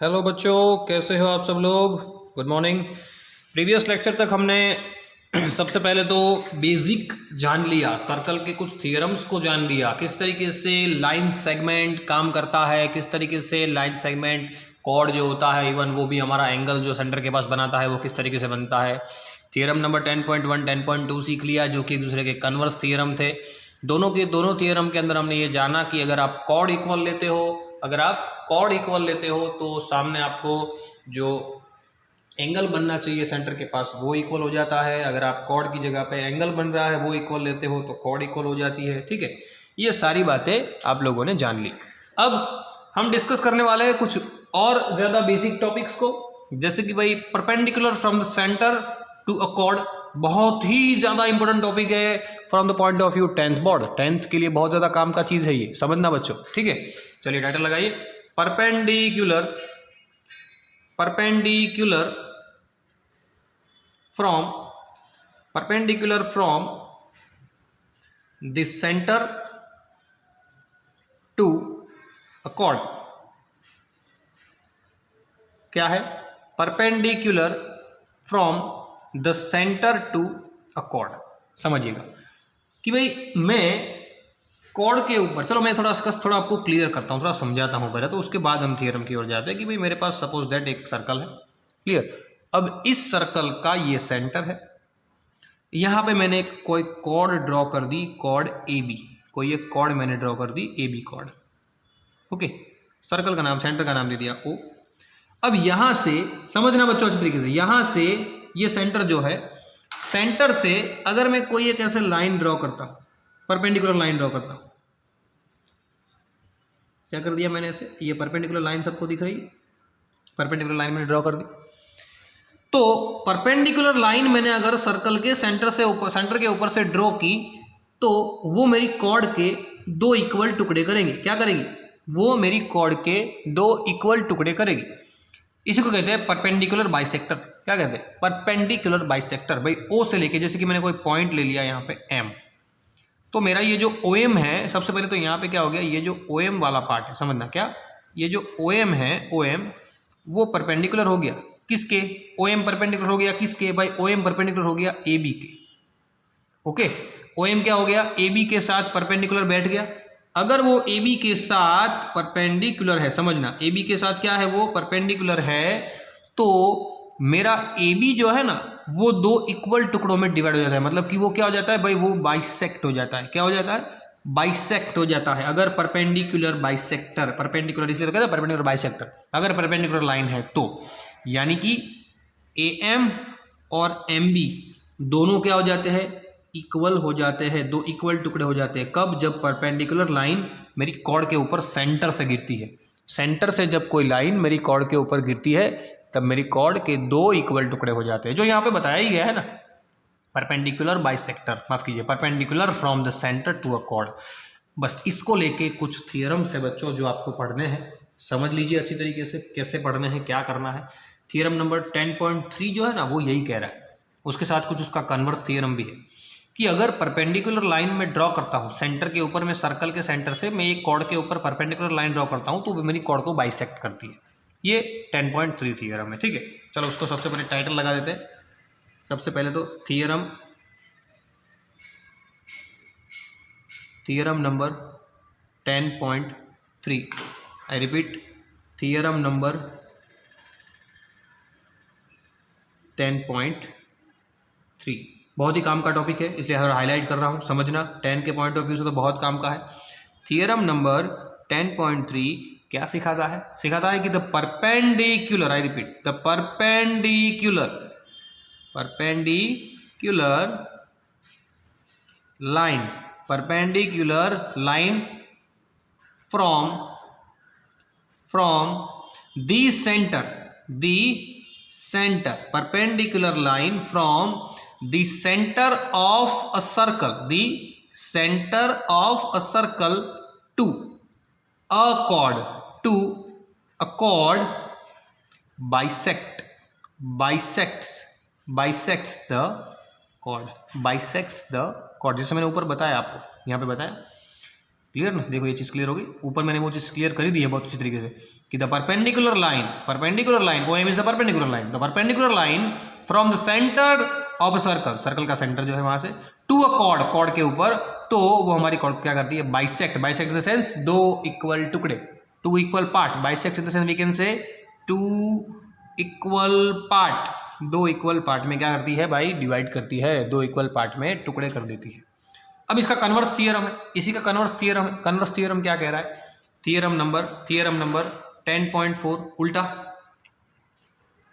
Hello बच्चों, कैसे हो आप सब लोग। Good morning. प्रीवियस लेक्चर तक हमने सबसे पहले तो बेसिक जान लिया, सर्कल के कुछ थियरम्स को जान लिया, किस तरीके से लाइन सेगमेंट काम करता है, किस तरीके से लाइन सेगमेंट कॉर्ड जो होता है, इवन वो भी हमारा एंगल जो सेंटर के पास बनाता है वो किस तरीके से बनता है। थियरम नंबर 10.1 10.2 सीख लिया, जो कि एक दूसरे के कन्वर्स थियरम थे। दोनों थियरम के अंदर हमने ये जाना कि अगर आप कॉर्ड इक्वल लेते हो, तो सामने आपको जो एंगल बनना चाहिए सेंटर के पास वो इक्वल हो जाता है। अगर आप कॉर्ड की जगह पे एंगल बन रहा है वो इक्वल लेते हो तो कॉर्ड इक्वल हो जाती है। ठीक है, ये सारी बातें आप लोगों ने जान ली। अब हम डिस्कस करने वाले हैं कुछ और ज़्यादा बेसिक टॉपिक्स को, जैसे कि भाई perpendicular from the centre to a chord. बहुत ही ज़्यादा इंपॉर्टेंट टॉपिक है from the point of view 10th board. 10th के लिए बहुत ज़्यादा काम का चीज़ है ये, समझना बच्चों। ठीक है, चलिए टाइटल लगाइए, perpendicular from the centre to a chord. क्या है? Perpendicular from the centre to a chord. समझिएगा कि भाई मैं कॉर्ड के ऊपर, चलो मैं थोड़ा आपको क्लियर करता हूँ, थोड़ा समझाता हूँ पहले, तो उसके बाद हम थियरम की ओर जाते हैं। कि भाई मेरे पास सपोज दैट एक सर्कल है, क्लियर। अब इस सर्कल का ये सेंटर है, यहाँ पे मैंने कोई कॉर्ड ड्रॉ कर दी, कॉर्ड ए बी, कोई एक कॉर्ड मैंने ड्रॉ कर दी A B chord. Okay, circle का नाम, सेंटर का नाम दे दिया ओ। अब यहां से समझना बच्चों अच्छी तरीके से, यहां से ये सेंटर जो है, सेंटर से अगर मैं कोई एक ऐसे लाइन ड्रॉ करता हूं, परपेंडिकुलर लाइन ड्रॉ करता हूं, क्या कर दिया मैंने ऐसे, ये परपेंडिकुलर लाइन सबको दिख रही है, परपेंडिकुलर लाइन मैंने ड्रॉ कर दी। तो परपेंडिकुलर लाइन मैंने अगर सर्कल के सेंटर के ऊपर से ड्रॉ की तो वो मेरी कॉर्ड के दो इक्वल टुकड़े करेंगे। क्या करेगी? वो मेरी कॉर्ड के दो इक्वल टुकड़े करेगी। इसी को कहते हैं परपेंडिकुलर बाइसेक्टर। क्या कहते हैं? Perpendicular bisector. भाई ओ से लेके, जैसे कि मैंने कोई पॉइंट ले लिया यहाँ पे एम, तो मेरा ये जो ओ एम है, सबसे पहले तो यहाँ पे क्या हो गया, ये जो ओ एम वाला पार्ट है, समझना क्या, ये जो ओ एम है, ओ एम वो परपेंडिकुलर हो गया किसके? ओ एम परपेंडिकुलर हो गया किसके? भाई ओ एम परपेंडिकुलर हो गया ए बी के। ओके, ओ एम क्या हो गया, ए बी के साथ परपेंडिकुलर बैठ गया। अगर वो ए बी के साथ परपेंडिकुलर है, समझना ए बी के साथ क्या है, वो परपेंडिकुलर है, तो मेरा ए बी जो है ना वो दो इक्वल टुकड़ों में डिवाइड हो जाता है। मतलब कि वो क्या हो जाता है भाई, वो बाइसेक्ट हो जाता है। क्या हो जाता है? बाइसेक्ट हो जाता है। अगर परपेंडिकुलर बाइसेक्टर, परपेंडिकुलर इसलिए तो कहते हैं परपेंडिकुलर बाइसेक्टर, अगर परपेंडिकुलर लाइन है तो, यानी कि ए एम और एम बी दोनों क्या हो जाते हैं, इक्वल हो जाते हैं, दो इक्वल टुकड़े हो जाते हैं। कब? जब परपेंडिकुलर लाइन मेरी कॉर्ड के ऊपर सेंटर से गिरती है। सेंटर से जब कोई लाइन मेरी कॉर्ड के ऊपर गिरती है तब मेरी कॉर्ड के दो इक्वल टुकड़े हो जाते हैं, जो यहाँ पे बताया ही गया है ना, परपेंडिकुलर बाइसेक्टर, माफ कीजिए, perpendicular from the centre to a chord. बस इसको लेके कुछ थियरम्स है बच्चों जो आपको पढ़ने हैं, समझ लीजिए अच्छी तरीके से कैसे पढ़ने हैं, क्या करना है। थियरम नंबर 10.3 जो है ना वो यही कह रहा है, उसके साथ कुछ उसका कन्वर्स थियरम भी है कि अगर परपेंडिकुलर लाइन में ड्रॉ करता हूँ सेंटर के ऊपर, मैं सर्कल के सेंटर से मैं एक कॉर्ड के ऊपर परपेंडिकुलर लाइन ड्रॉ करता हूँ तो वो मेरी कॉर्ड को बाइसेक्ट करती है। ये 10.3 थियरम है। ठीक है, चलो उसको सबसे पहले टाइटल लगा देते हैं। सबसे पहले तो theorem number 10.3, I repeat, theorem number 10.3 बहुत ही काम का टॉपिक है, इसलिए हाईलाइट कर रहा हूँ, समझना। 10 के पॉइंट ऑफ व्यू से तो बहुत काम का है। थियरम नंबर 10.3 क्या सिखाता है? सिखाता है कि the perpendicular, I repeat, the perpendicular line from the center, perpendicular line from the center of a circle, to a chord, bisects the chord, जैसे मैंने ऊपर बताया आपको, यहाँ पे बताया क्लियर ना, देखो ये चीज़ क्लियर होगी। ऊपर मैंने वो चीज़ क्लियर करी दी है बहुत अच्छी तरीके से कि the perpendicular line O M is the perpendicular line, the perpendicular line from the centre of a circle, circle का सेंटर जो है वहां से टू अ कॉर्ड, कॉर्ड के ऊपर, तो वो हमारी कॉर्ड क्या करती है, bisect, bisect in the sense दो इक्वल टुकड़े, two equal part, bisect in the sense we can say two equal part, दो इक्वल पार्ट में क्या करती है भाई, डिवाइड करती है, दो इक्वल पार्ट में टुकड़े कर देती है। अब इसका कन्वर्स थ्योरम है, इसी का कन्वर्स थ्योरम है। कन्वर्स थ्योरम क्या कह रहा है, थ्योरम नंबर 10.4 उल्टा,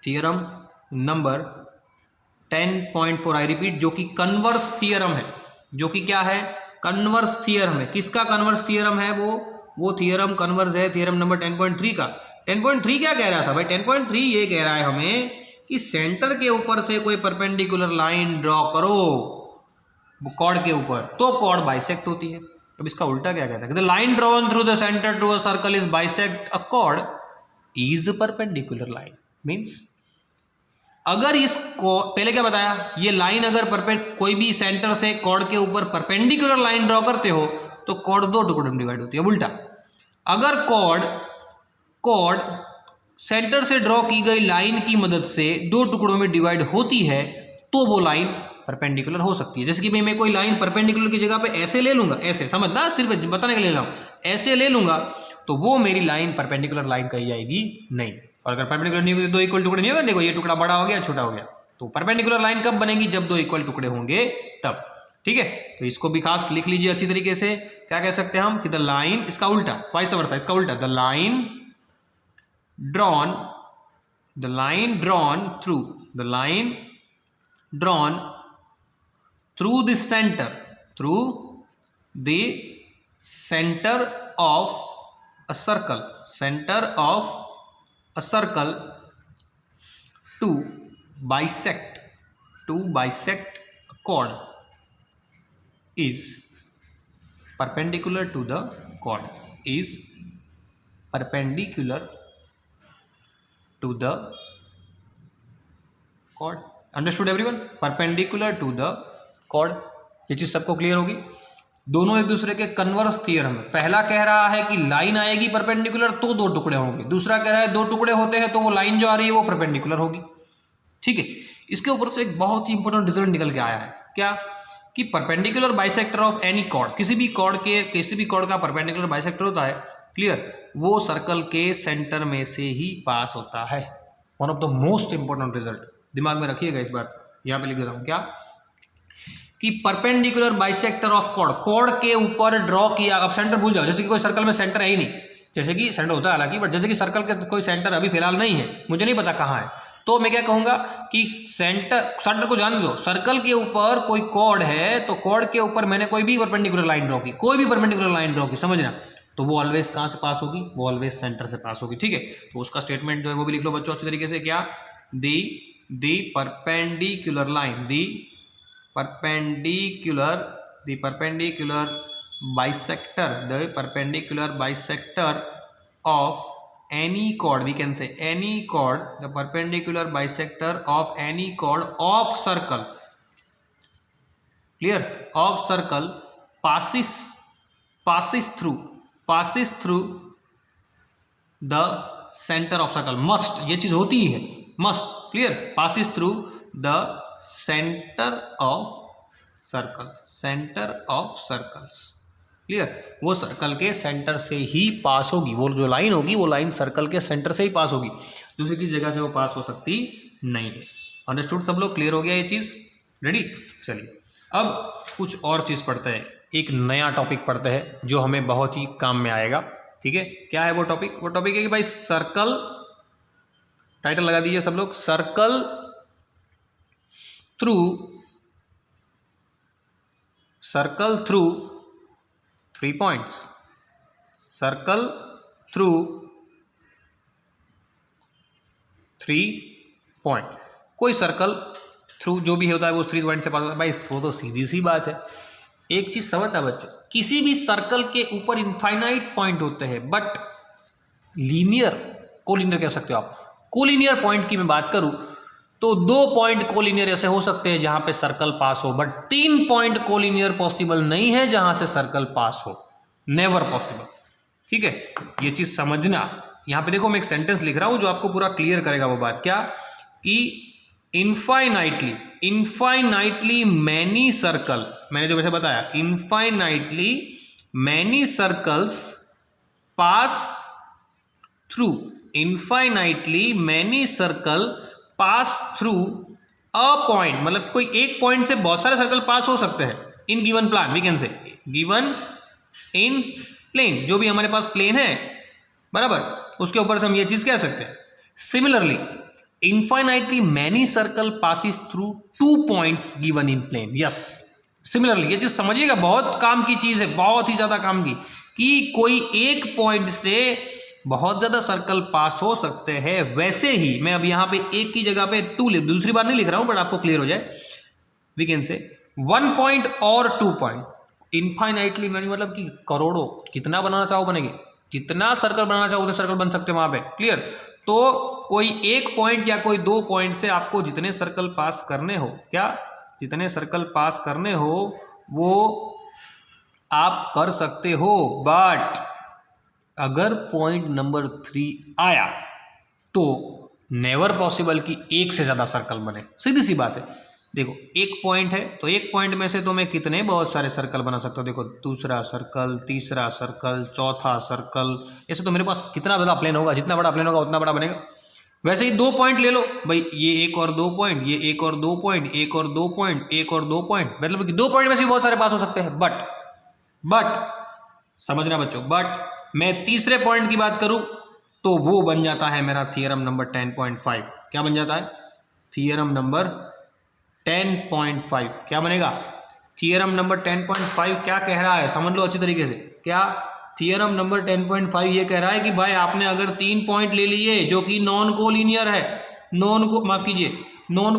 थ्योरम नंबर 10.4 आई रिपीट, जो कि कन्वर्स थ्योरम है, जो कि क्या है, कन्वर्स थ्योरम है। किसका कन्वर्स थ्योरम है, वो थ्योरम कन्वर्स है थ्योरम नंबर 10.3 का। 10.3 क्या कह रहा था भाई, 10.3 ये कह रहा है हमें कि सेंटर के ऊपर से कोई परपेंडिकुलर लाइन ड्रॉ करो कॉर्ड के ऊपर, तो कॉर्ड बाइसेक्ट होती है। अब इसका उल्टा क्या कहता है, the line drawn through the centre to a circle is bisect a chord is perpendicular line. Means अगर इसको पहले क्या बताया, ये लाइन अगर कोई भी सेंटर से कॉर्ड के ऊपर परपेंडिकुलर लाइन ड्रॉ करते हो तो कॉर्ड दो टुकड़ों में डिवाइड होती है। उल्टा अगर कॉर्ड सेंटर से ड्रॉ की गई लाइन की मदद से दो टुकड़ों में डिवाइड होती है तो वो लाइन परपेंडिकुलर हो सकती है। जैसे कि मैं कोई लाइन परपेंडिकुलर की जगह पे ऐसे ले लूंगा, ऐसे समझना, सिर्फ बताने के लिए ले रहा हूं, ऐसे ले लूंगा तो वो मेरी लाइन परपेंडिकुलर लाइन कही जाएगी नहीं। और अगर परपेंडिकुलर नहीं होगी तो दो इक्वल टुकड़े नहीं होगा, देखो ये टुकड़ा बड़ा हो गया छोटा हो गया, तो परपेंडिकुलर लाइन कब बनेगी, जब दो इक्वल टुकड़े होंगे तब। ठीक है, तो इसको भी खास लिख लीजिए अच्छी तरीके से। क्या कह सकते हैं हम कि द लाइन, इसका उल्टा वाइस वर्सा, इसका उल्टा the line drawn through the center of a circle to bisect a chord is perpendicular to the chord, understood everyone, perpendicular to the chord। ये चीज सबको क्लियर होगी। दोनों एक दूसरे के कन्वर्स थ्योरम है। पहला कह रहा है कि लाइन आएगी परपेंडिकुलर तो दो टुकड़े होंगे, दूसरा कह रहा है दो टुकड़े होते हैं तो वो लाइन जो आ रही है वो परपेंडिकुलर होगी। ठीक है, इसके ऊपर से एक बहुत ही इंपॉर्टेंट रिजल्ट निकल के आया है, क्या कि perpendicular bisector of any chord, किसी भी कॉर्ड का परपेंडिकुलर बाइसेक्टर होता है, क्लियर, वो सर्कल के सेंटर में से ही पास होता है। One of the most important result, दिमाग में रखिएगा इस बात, यहां पे लिख देता हूं, क्या कि परपेंडिकुलर बाइसेक्टर ऑफ कॉर्ड के ऊपर ड्रॉ किया। अब सेंटर भूल जाओ, जैसे कि कोई सर्कल में सेंटर है ही नहीं, जैसे कि सेंटर होता है हालांकि, बट जैसे कि सर्कल के कोई सेंटर अभी फिलहाल नहीं है, मुझे नहीं पता कहाँ है, तो मैं क्या कहूंगा कि सेंटर को जान दो, सर्कल के ऊपर कोई कॉर्ड है तो कॉर्ड के ऊपर मैंने कोई भी परपेंडिकुलर लाइन ड्रॉ की, समझना, तो वो ऑलवेज कहाँ से पास होगी, वो ऑलवेज सेंटर से पास होगी। ठीक है, तो उसका स्टेटमेंट जो है वो भी लिख लो बच्चों अच्छी तरीके से, क्या the perpendicular line, the perpendicular bisector of any chord, we can say any chord, the perpendicular bisector of any chord of circle, clear, of circle passes through the center of circle, must, ये चीज होती है, must, clear, passes through the center of circles, clear, वो circle के centre से ही पास होगी, वो जो लाइन होगी वो लाइन सर्कल के सेंटर से ही पास होगी, दूसरी की जगह से वो पास हो सकती नहीं है। अंडरस्टूड सब लोग, क्लियर हो गया ये चीज, रेडी। चलिए अब कुछ और चीज पढ़ते हैं, एक नया टॉपिक पढ़ते हैं जो हमें बहुत ही काम में आएगा। ठीक है, क्या है वो टॉपिक है कि भाई सर्कल, टाइटल लगा दीजिए सब लोग, circle through 3 points, circle through 3 point, कोई सर्कल थ्रू जो भी होता है वो 3 पॉइंट से पास होता है। भाई वो तो सीधी सी बात है, एक चीज समझता है बच्चों, किसी भी सर्कल के ऊपर इनफाइनाइट पॉइंट होते हैं, बट कोलिनियर कह सकते हो आप। कोलिनियर पॉइंट की मैं बात करूं तो 2 पॉइंट कोलिनियर ऐसे हो सकते हैं जहां पे सर्कल पास हो, बट 3 पॉइंट कोलिनियर पॉसिबल नहीं है जहां से सर्कल पास हो। Never possible. ठीक है, ये चीज समझना। यहां पे देखो मैं एक सेंटेंस लिख रहा हूं जो आपको पूरा क्लियर करेगा वो बात। क्या कि इनफाइनाइटली मैनी सर्कल, मैंने जो वैसे बताया, infinitely many circles pass through, infinitely many circle pass through a point, मतलब कोई एक पॉइंट से बहुत सारे सर्कल पास हो सकते हैं in given plan, we can say given in plane, जो भी हमारे पास प्लेन है बराबर, उसके ऊपर से हम ये चीज कह सकते हैं। Similarly infinitely many circle passes through 2 points given in plane. Yes, similarly ये चीज समझिएगा, बहुत काम की चीज है, बहुत ही ज्यादा काम की, कि कोई एक पॉइंट से बहुत ज्यादा सर्कल पास हो सकते हैं। वैसे ही मैं अब यहाँ पे एक की जगह पे 2 लिख, दूसरी बार नहीं लिख रहा हूं बट आपको क्लियर हो जाए, वी कैन से 1 पॉइंट और 2 पॉइंट। इनफाइनाइटली मैनी मतलब कि करोड़ों, कितना बनाना चाहो बनेगी, जितना सर्कल बनाना चाहो उतने सर्कल बन सकते हैं वहां पे। क्लियर? तो कोई एक पॉइंट या कोई 2 पॉइंट से आपको जितने सर्कल पास करने हो, क्या जितने सर्कल पास करने हो वो आप कर सकते हो, बट अगर पॉइंट नंबर 3 आया तो नेवर पॉसिबल कि एक से ज्यादा सर्कल बने। सीधी सी बात है। देखो एक पॉइंट है तो एक पॉइंट में से तो मैं कितने बहुत सारे सर्कल बना सकता हूँ। देखो दूसरा सर्कल, तीसरा सर्कल, चौथा सर्कल, ऐसे तो मेरे पास कितना बड़ा प्लेन होगा, जितना बड़ा प्लेन होगा उतना बड़ा बनेगा। वैसे ही 2 पॉइंट ले लो भाई, ये एक और 2 पॉइंट, ये एक और 2 पॉइंट, एक और 2 पॉइंट, एक और 2 पॉइंट, मतलब कि 2 पॉइंट में से बहुत सारे पास हो सकते हैं। बट समझना बच्चों, बट मैं तीसरे पॉइंट की बात करूं तो वो बन जाता है मेरा थियरम नंबर 10.5। क्या बन जाता है? थियरम नंबर 10.5 क्या बनेगा? थियरम नंबर 10.5 क्या कह रहा है, समझ लो अच्छी तरीके से। क्या थियरम नंबर 10.5 ये कह रहा है कि भाई आपने अगर 3 पॉइंट ले लिए जो कि नॉन कोलिनियर है, नॉन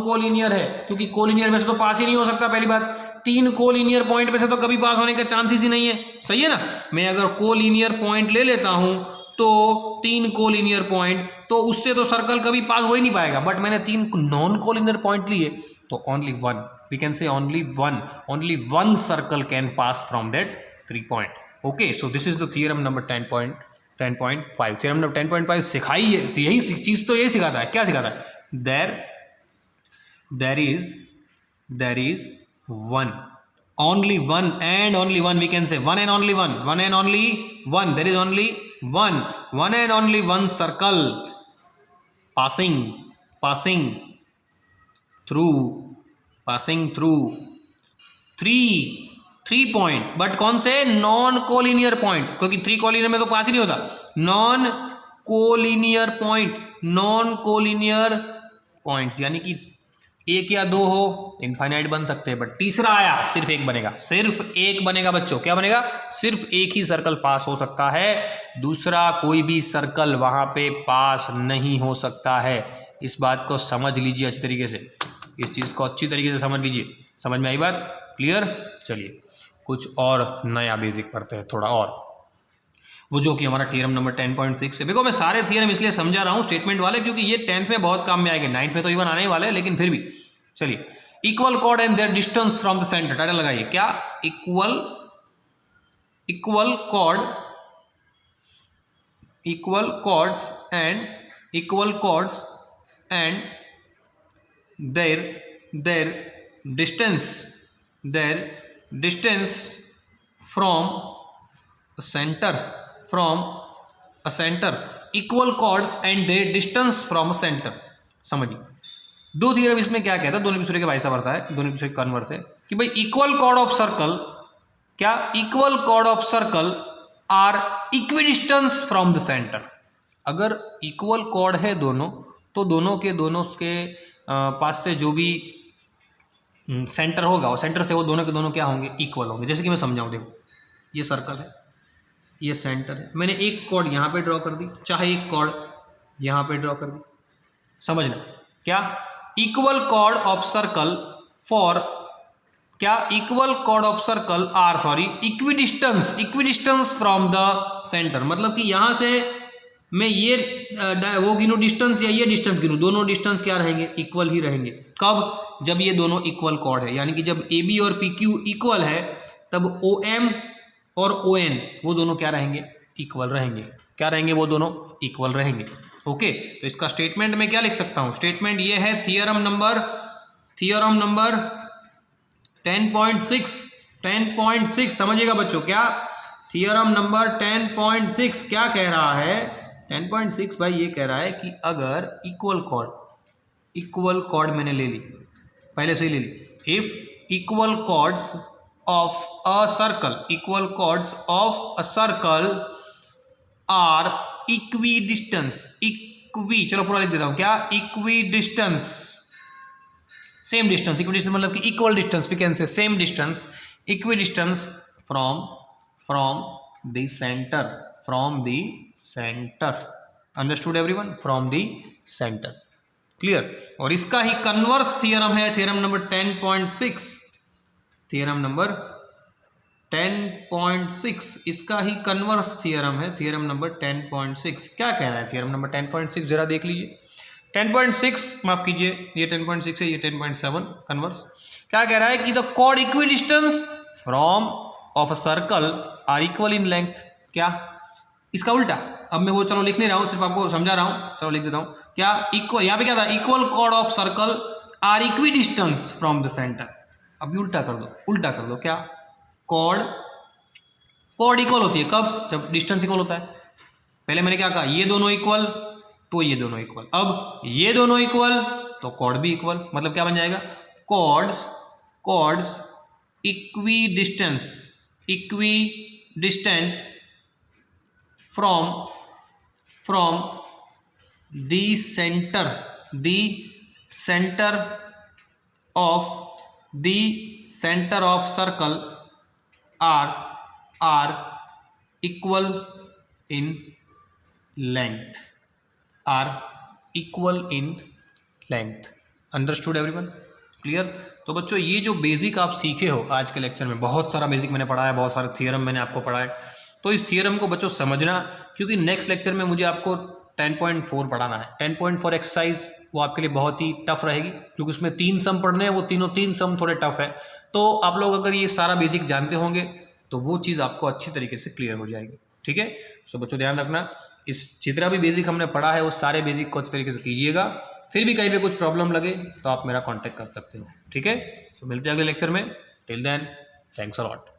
कोलिनियर है, क्योंकि कोलिनियर में से तो पास ही नहीं हो सकता। पहली बात, 3 कोलिनियर पॉइंट में से तो कभी पास होने का चांसेस ही नहीं है। सही है ना? मैं अगर कोलिनियर पॉइंट ले लेता हूं तो 3 कोलिनियर पॉइंट, तो उससे तो सर्कल कभी पास हो ही नहीं पाएगा। बट मैंने 3 नॉन कोलिनियर पॉइंट लिए तो only one, we can say only one circle can pass from that 3 point. Okay, so this is the theorem number 10.5। Theorem number 10.5 सिखाई है, यही चीज तो यही सिखाता है। क्या सिखाता है? there is one, only one and only one, we can say one and only one, there is only one and only one circle passing through 3 point. But कौन से? नॉन कोलिनियर पॉइंट, क्योंकि 3 कोलिनियर में तो पास ही नहीं होता। Non collinear points यानी कि 1 या 2 हो इनफाइनाइट बन सकते हैं, बट तीसरा आया सिर्फ 1 बनेगा, सिर्फ 1 बनेगा बच्चों। क्या बनेगा? सिर्फ 1 ही सर्कल पास हो सकता है, दूसरा कोई भी सर्कल वहां पे पास नहीं हो सकता है। इस बात को समझ लीजिए अच्छी तरीके से, इस चीज को अच्छी तरीके से समझ लीजिए। समझ में आई बात? क्लियर? चलिए कुछ और नया बेसिक पढ़ते हैं, थोड़ा और, वो जो कि हमारा थियरम नंबर 10.6 है। देखो मैं सारे थियरम इसलिए समझा रहा हूँ स्टेटमेंट वाले, क्योंकि ये 10th में बहुत काम में आएंगे, 9th में तो इवन आने वाले हैं, लेकिन फिर भी चलिए। Equal chord and their distance from the centre, title लगाइए। क्या? Equal chords and their distance from a centre, equal chords and their distance from a centre. समझिए 2 थियरम इसमें क्या कहता है, दोनों दूसरे के वाइस वर्सा है, दोनों दूसरे के कन्वर्स है, कि भाई इक्वल कॉर्ड ऑफ सर्कल, क्या equal chord of circle are equidistance from the centre. अगर इक्वल कॉर्ड है दोनों, तो दोनों के पास से जो भी सेंटर होगा, वो सेंटर से वो दोनों के दोनों क्या होंगे? इक्वल होंगे। जैसे कि मैं समझाऊं, देखो ये सर्कल है, ये सेंटर है, मैंने एक कॉर्ड यहाँ पे ड्रॉ कर दी, चाहे एक कॉर्ड यहाँ पे ड्रॉ कर दी। समझना क्या? Equal chord of circle for, क्या equal chord of circle are equidistance from the centre, मतलब कि यहां से मैं ये वो गिनूं डिस्टेंस या ये डिस्टेंस गिनूं, दोनों डिस्टेंस क्या रहेंगे? इक्वल ही रहेंगे। कब? जब ये दोनों इक्वल कॉर्ड है, यानी कि जब AB और PQ इक्वल है, तब OM और ओ एन, वो दोनों क्या रहेंगे, इक्वल रहेंगे। क्या रहेंगे, वो दोनों इक्वल रहेंगे। ओके, तो इसका स्टेटमेंट में क्या लिख सकता हूँ, स्टेटमेंट ये है थियरम नंबर 10.6 समझिएगा बच्चों, क्या थियरम नंबर 10.6 क्या कह रहा है, 10.6 भाई ये कह रहा है कि अगर इक्वल कॉर्ड मैंने ले ली, पहले से ही ले ली, if equal chords of a circle are equidistance, चलो पूरा लिख देता हूं, क्या equidistance, same distance, equidistance मतलब कि equal distance, we can say same distance, equidistance from the centre, understood everyone, from the centre, clear. और इसका ही कन्वर्स थियरम है थियरम नंबर 10.6, थियरम नंबर 10.6 इसका ही कन्वर्स थियरम है theorem number 10.6। क्या कह रहा है थियरम नंबर 10.6, जरा देख लीजिए। 10.6 माफ कीजिए, ये 10.6 है, ये 10.7 कन्वर्स। क्या कह रहा है कि the chord equidistance from of a circle are equal in length. क्या, इसका उल्टा, अब मैं वो चलो लिख नहीं रहा हूँ, सिर्फ आपको समझा रहा हूँ, चलो लिख देता हूँ। क्या इक्वल, यहाँ पे क्या था, equal chord of circle are equidistance from the centre. अब उल्टा कर दो, क्या कॉर्ड इक्वल होती है कब, जब डिस्टेंस इक्वल होता है। पहले मैंने क्या कहा, ये दोनों इक्वल तो ये दोनों इक्वल, अब ये दोनों इक्वल तो कॉर्ड भी इक्वल, मतलब क्या बन जाएगा, chords equidistant from the centre of circle are equal in length, understood everyone, clear. तो बच्चों ये जो बेसिक आप सीखे हो आज के लेक्चर में, बहुत सारा बेसिक मैंने पढ़ाया, बहुत सारे थियरम मैंने आपको पढ़ाए, तो इस थियरम को बच्चों समझना, क्योंकि नेक्स्ट लेक्चर में मुझे आपको 10.4 पढ़ाना है। 10.4 एक्सरसाइज वो आपके लिए बहुत ही टफ रहेगी, क्योंकि उसमें 3 सम पढ़ने हैं, वो तीन सम थोड़े टफ है। तो आप लोग अगर ये सारा बेसिक जानते होंगे तो वो चीज़ आपको अच्छी तरीके से क्लियर हो जाएगी, ठीक है। सो बच्चों ध्यान रखना, इस जितना भी बेसिक हमने पढ़ा है वो सारे बेसिक को अच्छी तरीके से कीजिएगा। फिर भी कहीं पे कुछ प्रॉब्लम लगे तो आप मेरा कांटेक्ट कर सकते हो, ठीक है। सो मिलते हैं अगले लेक्चर में, till then thanks a lot.